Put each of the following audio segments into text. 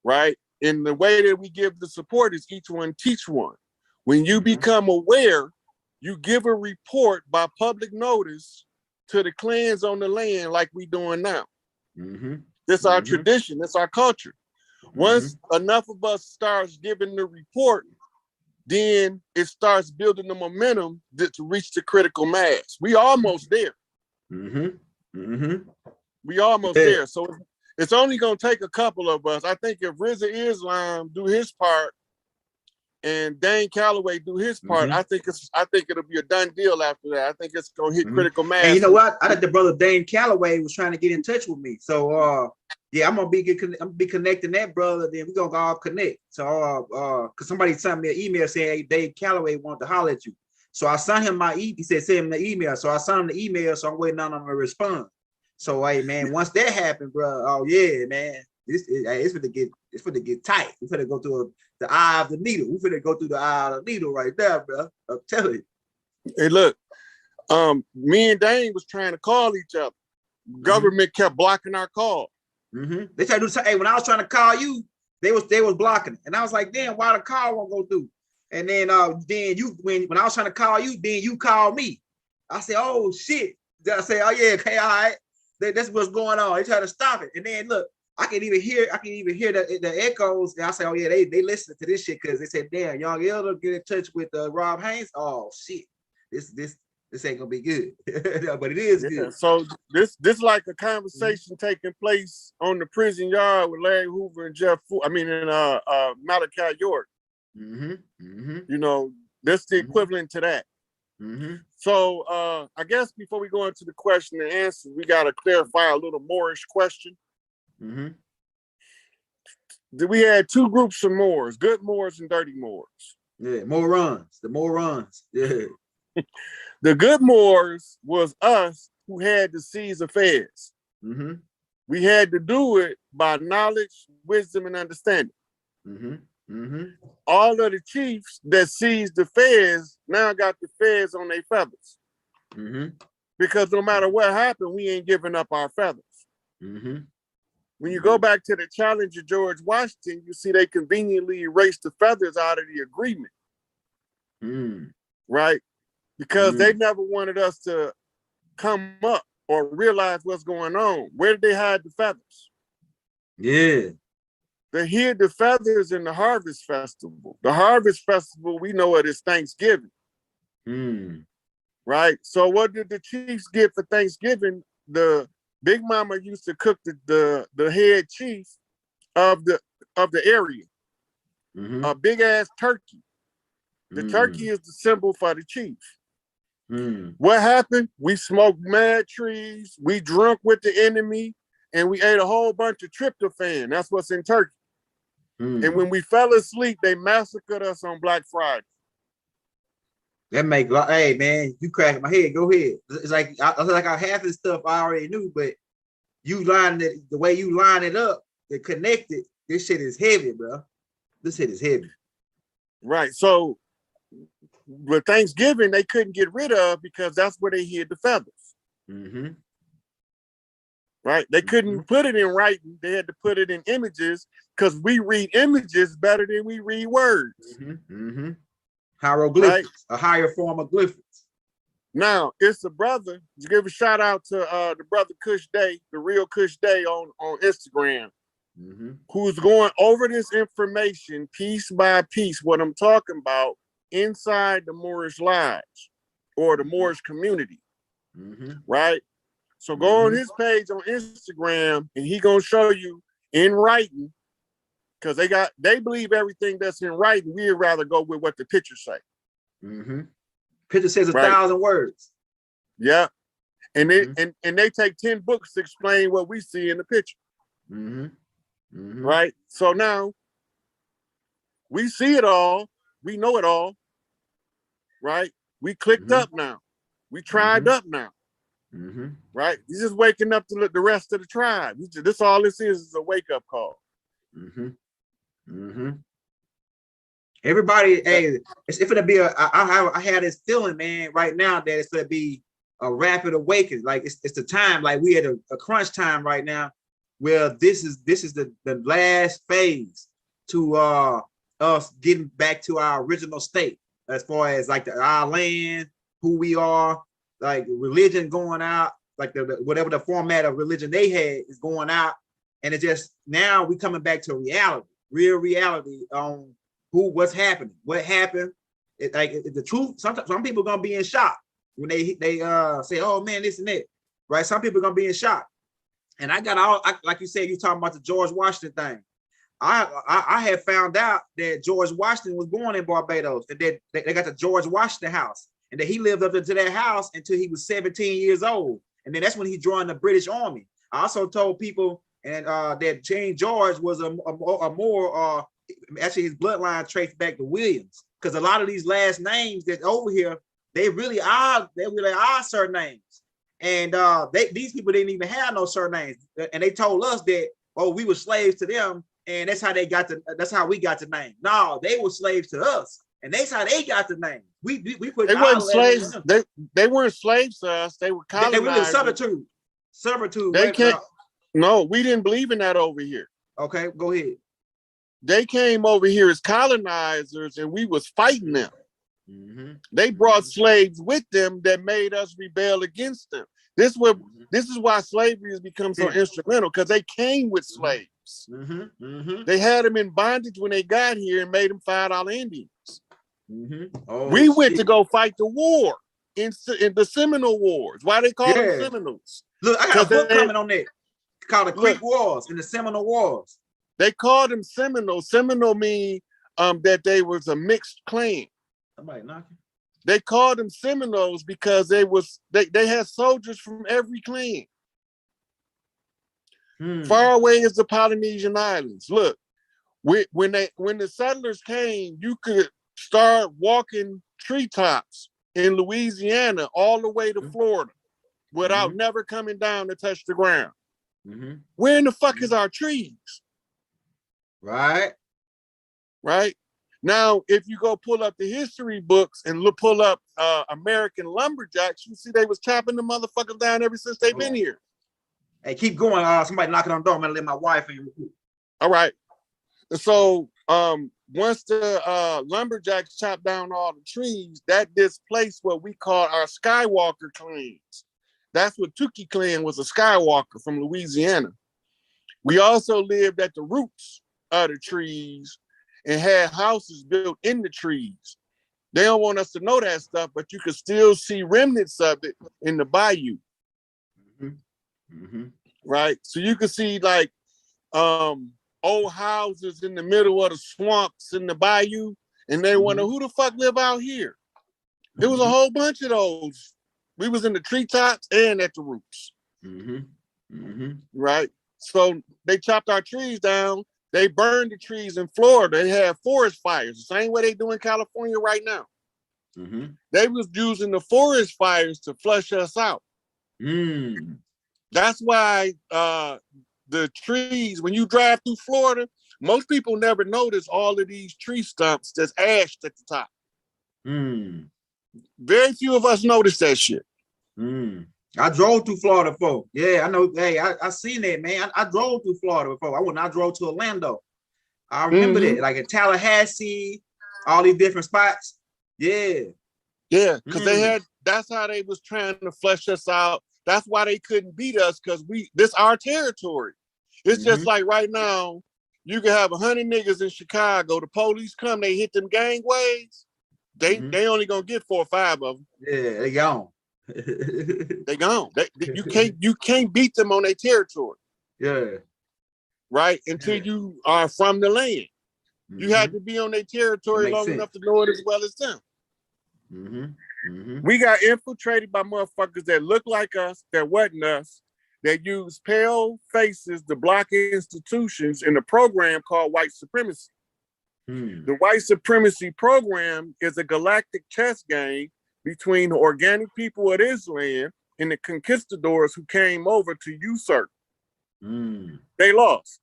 Right? And the way that we give the support is each one teach one. When you become aware, you give a report by public notice to the clans on the land like we doing now. This our tradition, that's our culture. Once enough of us starts giving the report, then it starts building the momentum to reach the critical mass. We almost there. We almost there. So it's only gonna take a couple of us. I think if Rizza Islam do his part and Dane Callaway do his part, I think it'll be a done deal after that. I think it's gonna hit critical mass. And you know what? I think the brother Dane Callaway was trying to get in touch with me. So yeah, I'm gonna be connecting that brother. Then we're gonna all connect. So cause somebody sent me an email saying, hey, Dave Callaway wanted to holler at you. So I sent him he said send him the email. So I sent him the email. So I'm waiting on him to respond. So hey man, once that happened, bro, oh yeah, man, it's gonna get tight. We're gonna go through the eye of the needle. We're gonna go through the eye of the needle right there, bro. I'm telling you. Hey, look, me and Dane was trying to call each other. Government kept blocking our call. They tried to do. Hey, when I was trying to call you, they was blocking it, and I was like, damn, why the call won't go through? And then you when I was trying to call you, then you called me. I said, oh shit. I said, oh yeah, okay, all right. That's what's going on. They try to stop it, and then look, I can even hear the echoes. And I say, oh yeah, they listen to this shit because they said, damn, young elder get in touch with Rob Haynes. Oh shit, this ain't gonna be good, but it is good. So this like a conversation taking place on the prison yard with Larry Hoover and Malachi York. You know, that's the equivalent to that. So I guess before we go into the question and answer, we got to clarify a little Moorish question. We had two groups of Moors, good Moors and dirty Moors. Yeah, Morons, the Morons. Yeah. The good Moors was us who had to seize affairs. We had to do it by knowledge, wisdom, and understanding. All of the chiefs that seized the feds now got the feds on their feathers. Because no matter what happened, we ain't giving up our feathers. When you go back to the challenge of George Washington, you see they conveniently erased the feathers out of the agreement. Right? Because they never wanted us to come up or realize what's going on. Where did they hide the feathers? Yeah. They hid the feathers in the Harvest Festival. The Harvest Festival, we know it is Thanksgiving. Right? So what did the chiefs get for Thanksgiving? The Big Mama used to cook the head chief of the area. A big ass turkey. The turkey is the symbol for the chief. What happened? We smoked mad trees, we drunk with the enemy, and we ate a whole bunch of tryptophan. That's what's in turkey. And when we fell asleep, they massacred us on Black Friday. That make, hey man, you cracking my head. Go ahead. It's like I half this stuff I already knew, but you line it the way you line it up, to connect it. This shit is heavy, bro. This shit is heavy. Right. So with Thanksgiving, they couldn't get rid of because that's where they hid the feathers. Right? They couldn't put it in writing. They had to put it in images because we read images better than we read words. Hieroglyphics, right? A higher form of glyphics. Now, it's a brother. To give a shout out to the brother Kush Day, the real Kush Day on Instagram, who's going over this information piece by piece, what I'm talking about, inside the Moorish Lodge or the Moorish community, right? So go on his page on Instagram and he gonna show you in writing, because they believe everything that's in writing. We'd rather go with what the pictures say. Picture says 1,000 words. Yeah, and they and they take 10 books to explain what we see in the picture. Right. So now we see it all. We know it all. Right. We clicked up now. We tried up now. Right. He's just waking up to the rest of the tribe. This all this is a wake up call. Everybody, hey, it's gonna be I had this feeling, man, right now that it's gonna be a rapid awakening. Like it's the time, like we at a crunch time right now where this is the last phase to us getting back to our original state, as far as like our land, who we are, like religion going out, like the whatever the format of religion they had is going out, and it just now we coming back to reality, real reality on what's happening, what happened. The truth. Sometimes some people gonna be in shock when they say, "Oh man, this and that," right? Some people gonna be in shock, and I got like you said, you talking about the George Washington thing. I had found out that George Washington was born in Barbados, and that they got the George Washington House, and that he lived up into that house until he was 17 years old, and then that's when he joined the British Army. I also told people and that King George was a more actually his bloodline traced back to Williams, because a lot of these last names that over here they really are surnames, and these people didn't even have no surnames, and they told us that we were slaves to them. And that's how we got the name. No, they were slaves to us, and that's how they got the name. We put they weren't slaves. They weren't slaves to us. They were colonized. They were in servitude. Servitude. They can't. No, we didn't believe in that over here. Okay, go ahead. They came over here as colonizers, and we was fighting them. They brought slaves with them that made us rebel against them. This is why slavery has become so instrumental, because they came with slaves. They had them in bondage when they got here and made them $5 Indians. We went to go fight the war in the Seminole Wars. Why they call them Seminoles? Look, I got a book coming on that called the Creek Wars and the Seminole Wars. They called them Seminoles. Seminole mean that they was a mixed clan. Somebody knocking. They called them Seminoles because they had soldiers from every clan. Far away is the Polynesian Islands. Look, when the settlers came, you could start walking treetops in Louisiana all the way to Florida without never coming down to touch the ground. Where in the fuck is our trees? Right. Now, if you go pull up the history books and pull up American lumberjacks, you see they was chopping the motherfuckers down ever since they've been here. Hey, keep going. Somebody knocking on the door. I'm gonna let my wife in. All right. So once the lumberjacks chopped down all the trees, that displaced what we call our skywalker clans. That's what Tukey clan was, a skywalker from Louisiana. We also lived at the roots of the trees and had houses built in the trees. They don't want us to know that stuff, but you can still see remnants of it in the bayou. Right? So you can see like old houses in the middle of the swamps in the bayou, and they wonder who the fuck live out here. There was a whole bunch of those. We was in the treetops and at the roots. Right? So they chopped our trees down. They burned the trees in Florida. They had forest fires, the same way they do in California right now. They was using the forest fires to flush us out. That's why the trees, when you drive through Florida, most people never notice all of these tree stumps that's ashed at the top. Very few of us notice that shit. I drove through Florida before. Yeah, I know. Hey, I seen that, man. I drove through Florida before. I drove to Orlando. I remember that, like in Tallahassee, all these different spots. Yeah, because that's how they was trying to flush us out. That's why they couldn't beat us, because this our territory. It's just like right now, you can have 100 niggas in Chicago. The police come, they hit them gangways. They only gonna get 4 or 5 of them. Yeah, they gone. They gone. You can't beat them on their territory. Yeah. Right? Until you are from the land. You have to be on their territory long enough to know it as well as them. We got infiltrated by motherfuckers that look like us, that wasn't us, that use pale faces to block institutions in a program called white supremacy. The white supremacy program is a galactic chess game between the organic people of this land and the conquistadors who came over to usurp. They lost.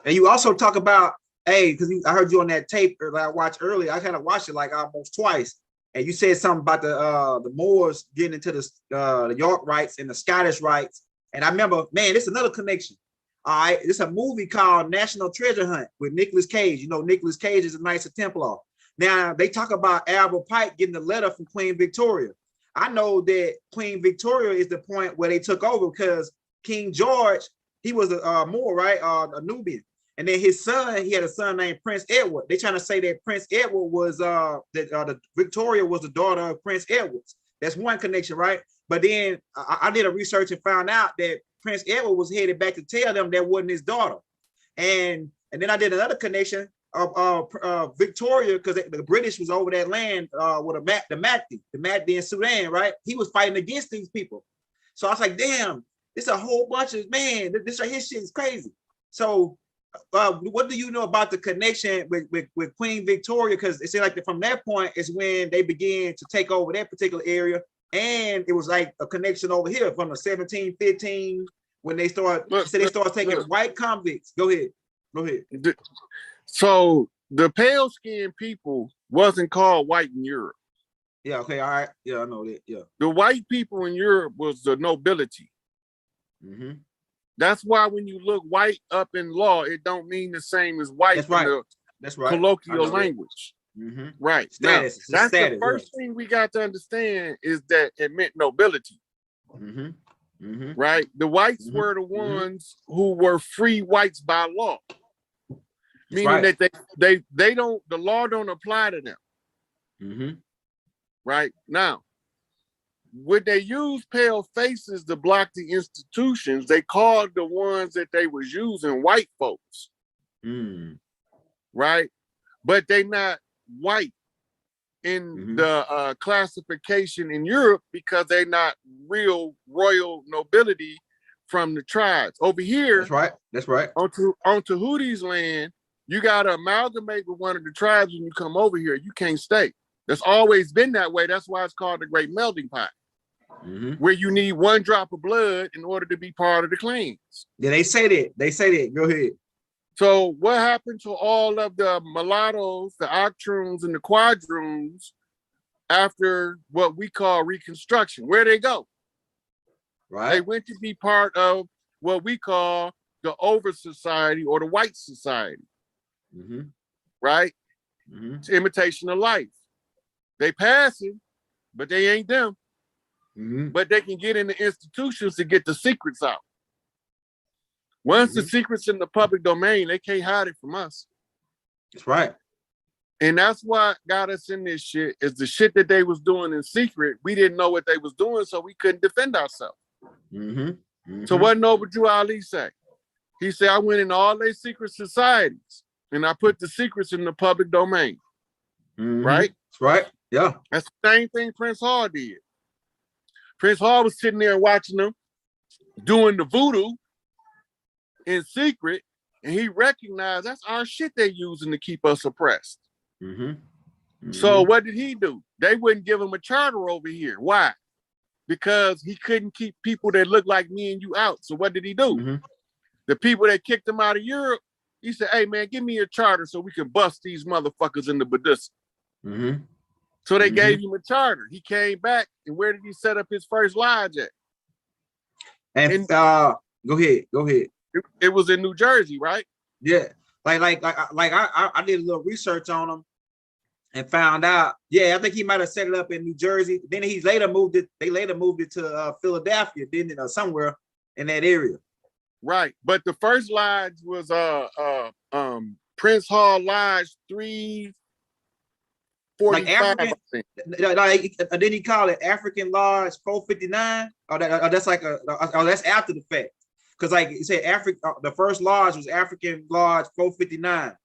And you also talk about, because I heard you on that tape that I watched earlier. I kind of watched it like almost twice. And you said something about the Moors getting into the York rights and the Scottish rights. And I remember, man, this is another connection. All right, it's a movie called National Treasure Hunt with Nicolas Cage. You know, Nicolas Cage is a Knights of Templar. Now, they talk about Albert Pike getting a letter from Queen Victoria. I know that Queen Victoria is the point where they took over because King George, he was a Moor, right? A Nubian. And then his son, he had a son named Prince Edward. They trying to say that Prince Edward was, the Victoria was the daughter of Prince Edward. That's one connection, right? But then I did a research and found out that Prince Edward was headed back to tell them that wasn't his daughter. And then I did another connection of Victoria, because the British was over that land with the Mahdi in Sudan, right? He was fighting against these people. So I was like, damn, this a whole bunch of, man, this right here shit is crazy. So what do you know about the connection with Queen Victoria? Because it seemed like from that point is when they began to take over that particular area. And it was like a connection over here from the 1715 when they started taking white convicts. Go ahead. So the pale skinned people wasn't called white in Europe. Yeah, okay, all right. Yeah, I know that. Yeah. The white people in Europe was the nobility. Mm-hmm. That's why when you look white up in law, it don't mean the same as white in the colloquial language. Mm-hmm. Right. Status. Now, that's status, the first thing we got to understand is that it meant nobility. Mm-hmm. Mm-hmm. Right? The whites were the ones who were free whites by law. Meaning that they don't, the law don't apply to them. Mm-hmm. Right? Now, when they use pale faces to block the institutions, they called the ones that they was using white folks. Right? But they not white in the classification in Europe because they're not real royal nobility from the tribes. Over here, that's right. On Tahuti's land, you gotta amalgamate with one of the tribes when you come over here. You can't stay. That's always been that way. That's why it's called the Great Melting Pot, where you need one drop of blood in order to be part of the clans. Yeah, they say that. Go ahead. So what happened to all of the mulattoes, the octroons, and the quadroons after what we call Reconstruction? Where they go? Right. They went to be part of what we call the over society or the white society. Right? It's imitation of life. They passing, but they ain't them. But they can get in the institutions to get the secrets out. Once the secret's in the public domain, they can't hide it from us. That's right. And that's what got us in this shit, is the shit that they was doing in secret. We didn't know what they was doing, so we couldn't defend ourselves. So what Noble Drew Ali say? He said, I went in all their secret societies and I put the secrets in the public domain. Right? That's right. Yeah. That's the same thing Prince Hall did. Prince Hall was sitting there watching them doing the voodoo in secret, and he recognized that's our shit they're using to keep us oppressed. So what did he do? They wouldn't give him a charter over here. Why? Because he couldn't keep people that look like me and you out. So what did he do? The people that kicked him out of Europe, he said, hey man, give me a charter so we can bust these motherfuckers in the Badissa. So they gave him a charter. He came back, and where did he set up his first lodge at? And go ahead. It was in New Jersey, right? Yeah, I did a little research on him and found out. Yeah, I think he might have set it up in New Jersey. Then he later moved it. They later moved it to Philadelphia, didn't it, or somewhere in that area. Right, but the first lodge was Prince Hall Lodge 345. Didn't he call it African Lodge 459? Or that's like that's after the fact. Because like you said, the first lodge was African Lodge 459.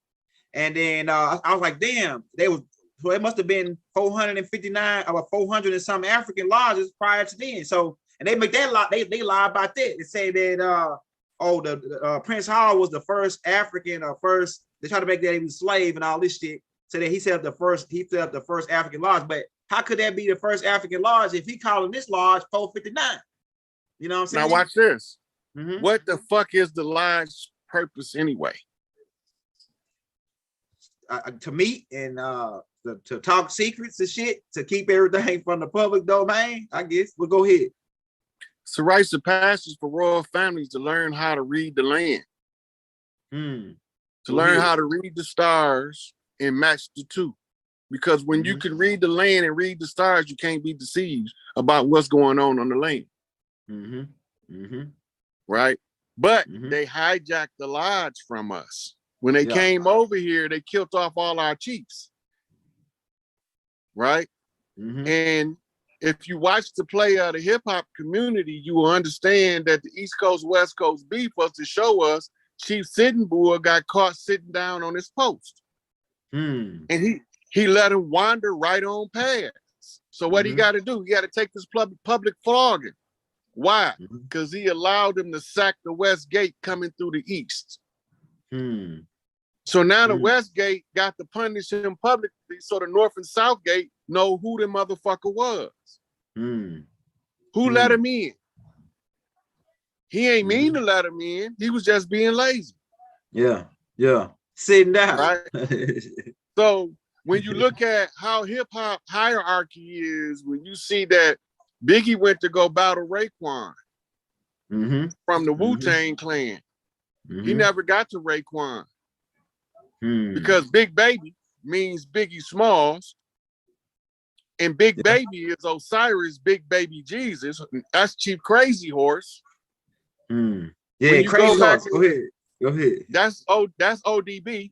And then I was like, damn, so it must have been 459 or 400 and some African lodges prior to then. So, and they make that lot, they lie about that. They say that the Prince Hall was the first African they try to make that he was a slave and all this shit. So that he set up the first African lodge. But how could that be the first African lodge if he calling this lodge 459? You know what I'm saying? Now watch this. What the fuck is the lodge purpose anyway? To meet and to talk secrets and shit, to keep everything from the public domain, I guess. Well, go ahead. It's a rites of passage for royal families to learn how to read the land. To learn how to read the stars and match the two. Because when you can read the land and read the stars, you can't be deceived about what's going on the land. Right? But they hijacked the lodge from us. When they came over here, they killed off all our chiefs. Right? And if you watch the play of the hip hop community, you will understand that the East Coast, West Coast beef was to show us Chief Sitting Bull got caught sitting down on his post. And he let him wander right on past. So what he got to do? He got to take this public flogging. Why? Because he allowed him to sack the West Gate coming through the East. So now the West Gate got to punish him publicly so the North and South Gate know who the motherfucker was. Who let him in? He ain't mean to let him in. He was just being lazy. Sitting down. Right? So when you look at how hip-hop hierarchy is, when you see that Biggie went to go battle Raekwon from the Wu-Tang Clan, he never got to Raekwon because Big Baby means Biggie Smalls, and Big Baby is Osiris, Big Baby Jesus. That's Chief Crazy Horse. Crazy Horse. Go ahead. That's ODB.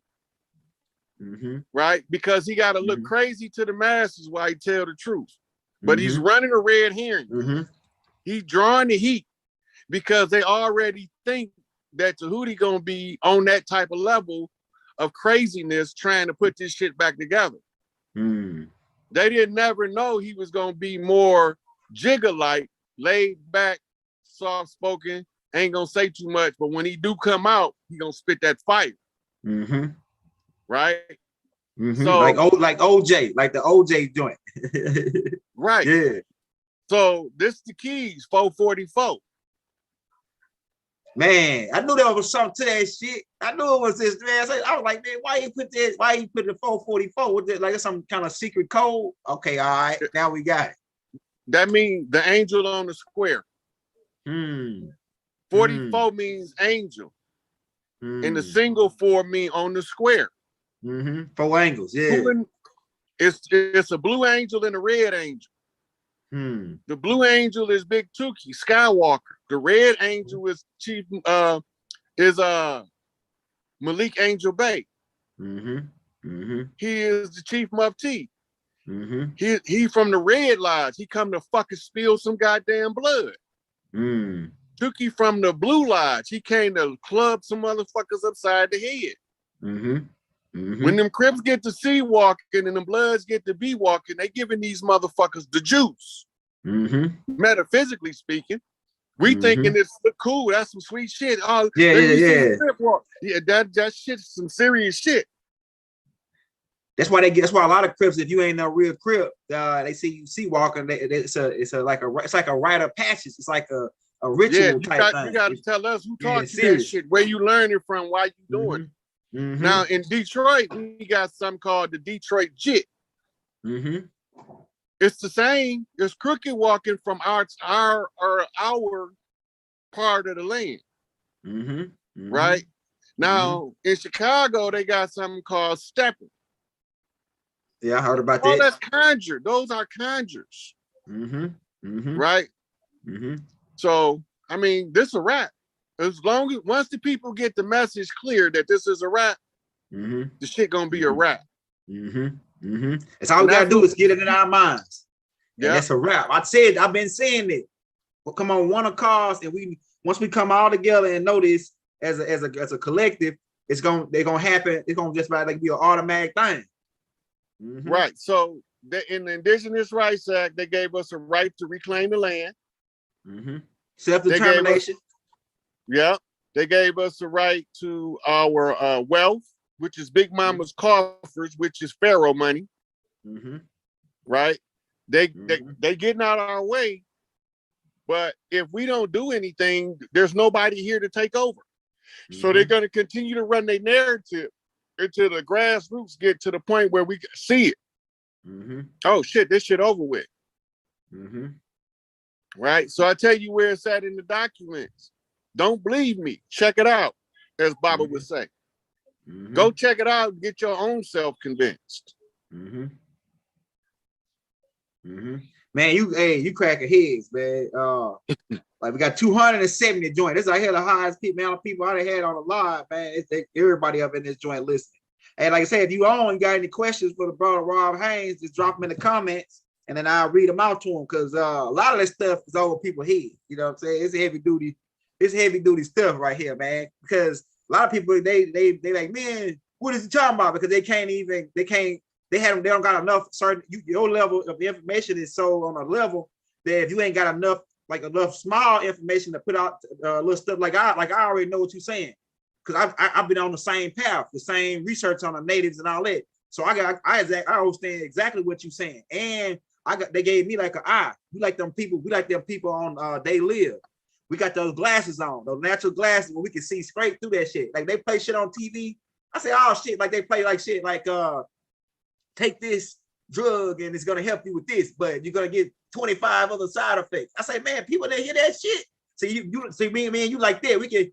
Right? Because he got to look crazy to the masses while he tell the truth. But he's running a red herring. He's drawing the heat because they already think that Tahuti gonna be on that type of level of craziness trying to put this shit back together. They didn't never know he was gonna be more Jigga-like, laid back, soft-spoken, ain't gonna say too much, but when he do come out, he gonna spit that fire. Right? So like OJ, like the OJ joint. Right. Yeah. So this the keys, 444. Man, I knew there was something to that shit. I knew it was this, man. I was like, man, why you put this? Why you put the 444? Was it like some kind of secret code? Okay, all right, now we got it. That means the angel on the square. 44 means angel. And the single 4 mean on the square. 4 angles, yeah. It's a blue angel and a red angel. The blue angel is Big Tukey, Skywalker. The red angel is Chief Malik Angel Bay. He is the Chief Mufti. He from the red lodge. He come to fucking spill some goddamn blood. Tukey from the blue lodge. He came to club some motherfuckers upside the head. When them crips get to sea walking and them bloods get to be walking, they giving these motherfuckers the juice. Metaphysically speaking, we thinking it's cool. That's some sweet shit. Oh, yeah. That shit's some serious shit. That's why a lot of crips, if you ain't no real crip, they see you sea walking. It's like a rite of passage. It's like a ritual type thing. You got to tell us who taught you that shit, where you learn it from, why you doing it. Now in Detroit, we got something called the Detroit Jit. It's the same. It's crooked walking from our part of the land. Right? Now in Chicago, they got something called stepping. Yeah, I heard about that. Oh, that's conjure. Those are conjures. Right? So, I mean, this a rap. As long as once the people get the message clear that this is a rap, the shit gonna be a rap. That's all we gotta do is get it in our minds. Yeah, that's a rap. I've been saying it. We'll come on one of cause, and once we come all together and know this as a collective, they're gonna happen. It's gonna just be an automatic thing. Right. So in the Indigenous Rights Act, they gave us a right to reclaim the land. Self-determination. They gave us a right to our wealth, which is Big Mama's coffers, which is Pharaoh money. Right? They getting out of our way, but if we don't do anything, there's nobody here to take over. So they're going to continue to run their narrative until the grassroots get to the point where we see it. Oh shit, this shit over with. Right. So I tell you where it's at in the documents. Don't believe me. Check it out, as Baba would say. Go check it out and get your own self convinced. Man, you cracking heads, man. Like we got 270 joint. This I hear the highest amount of people I done had on the live, man. Everybody up in this joint listening. And like I said, if you got any questions for the brother Rob Haynes, just drop them in the comments, and then I'll read them out to him, because a lot of this stuff is over people's head. You know what I'm saying? It's heavy duty stuff right here, man. Because a lot of people they like, man, what is he talking about? Because they don't got enough certain. Your level of information is so on a level that if you ain't got enough small information to put out little stuff like I already know what you're saying, because I've been on the same path, the same research on the natives and all that. So I understand exactly what you're saying, and they gave me like an eye. We like them people on They Live. We got those glasses on, those natural glasses where we can see straight through that shit. Like they play shit on TV. I say, oh shit, like they play like shit like take this drug and it's gonna help you with this, but you're gonna get 25 other side effects. I say, man, people that hear that shit. So you see me and you like that. We can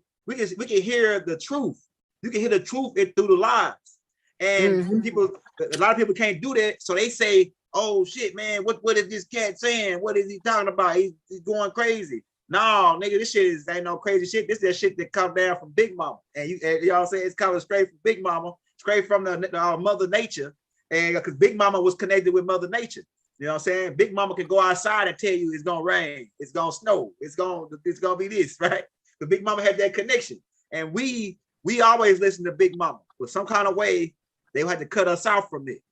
hear the truth. You can hear the truth through the lies. And a lot of people can't do that. So they say, oh shit, man, what is this cat saying? What is he talking about? He's going crazy. No, nigga, this shit ain't no crazy shit. This is that shit that come down from Big Mama. And y'all say it's coming straight from Big Mama, straight from the Mother Nature. And because Big Mama was connected with Mother Nature. You know what I'm saying? Big Mama can go outside and tell you it's gonna rain, it's gonna snow, it's gonna be this, right? But Big Mama had that connection. And we always listen to Big Mama. But some kind of way, they had to cut us out from it.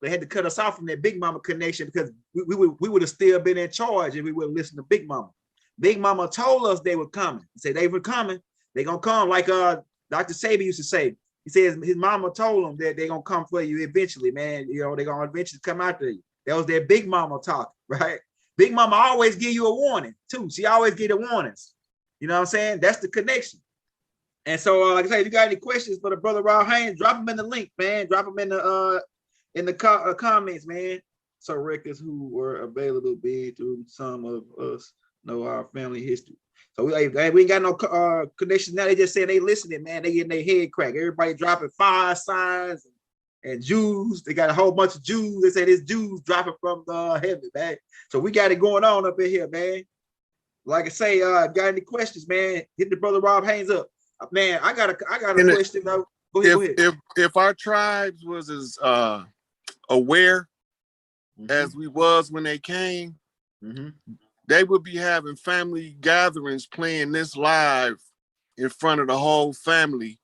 They had to cut us out from that Big Mama connection, because we would have still been in charge if we would have listened to Big Mama. Big Mama told us they were coming. He said they were coming. They gonna come, like Dr. Sabi used to say. He says his mama told him that they're gonna come for you eventually, man. You know, they're gonna eventually come after you. That was their Big Mama talk, right? Big Mama always give you a warning too. She always give the warnings. You know what I'm saying? That's the connection. And so, like I said, if you got any questions for the brother Rob Haynes, drop them in the link, man. Drop them in the comments, man. So records who were available be through some of us know our family history. So we ain't got no connections now. They just saying they listening, man. They getting their head cracked. Everybody dropping fire signs and Jews. They got a whole bunch of Jews. They say there's Jews dropping from heaven, man. So we got it going on up in here, man. Like I say, got any questions, man? Hit the brother Rob Haynes up, man. I got a question though. Go ahead. If our tribes was as aware as we was when they came, they would be having family gatherings, playing this live in front of the whole family,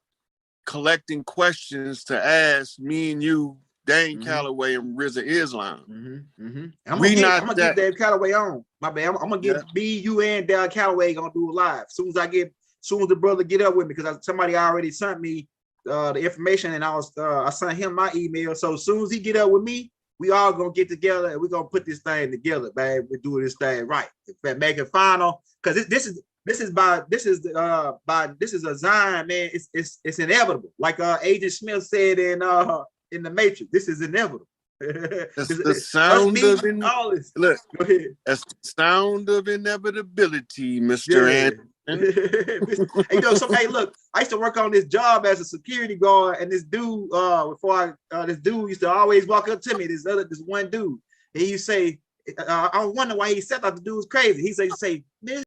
collecting questions to ask me and you, Dane Callaway and Rizza Islam. I'm gonna get Dave Callaway on. My bad. I'm gonna get me, you, and Dale Callaway gonna do it live. Soon as the brother get up with me, because somebody already sent me the information, and I sent him my email. So as soon as he get up with me, we all gonna get together and we're gonna put this thing together, man. We're doing this thing right. Make it final, because this is a Zion, man. It's inevitable. Like Agent Smith said in The Matrix, this is inevitable. The sound sound of inevitability, Mr. Anderson. Hey, look, I used to work on this job as a security guard, and this dude, this dude used to always walk up to me. This one dude, and he say, I wonder why he said that the dude was crazy. He say,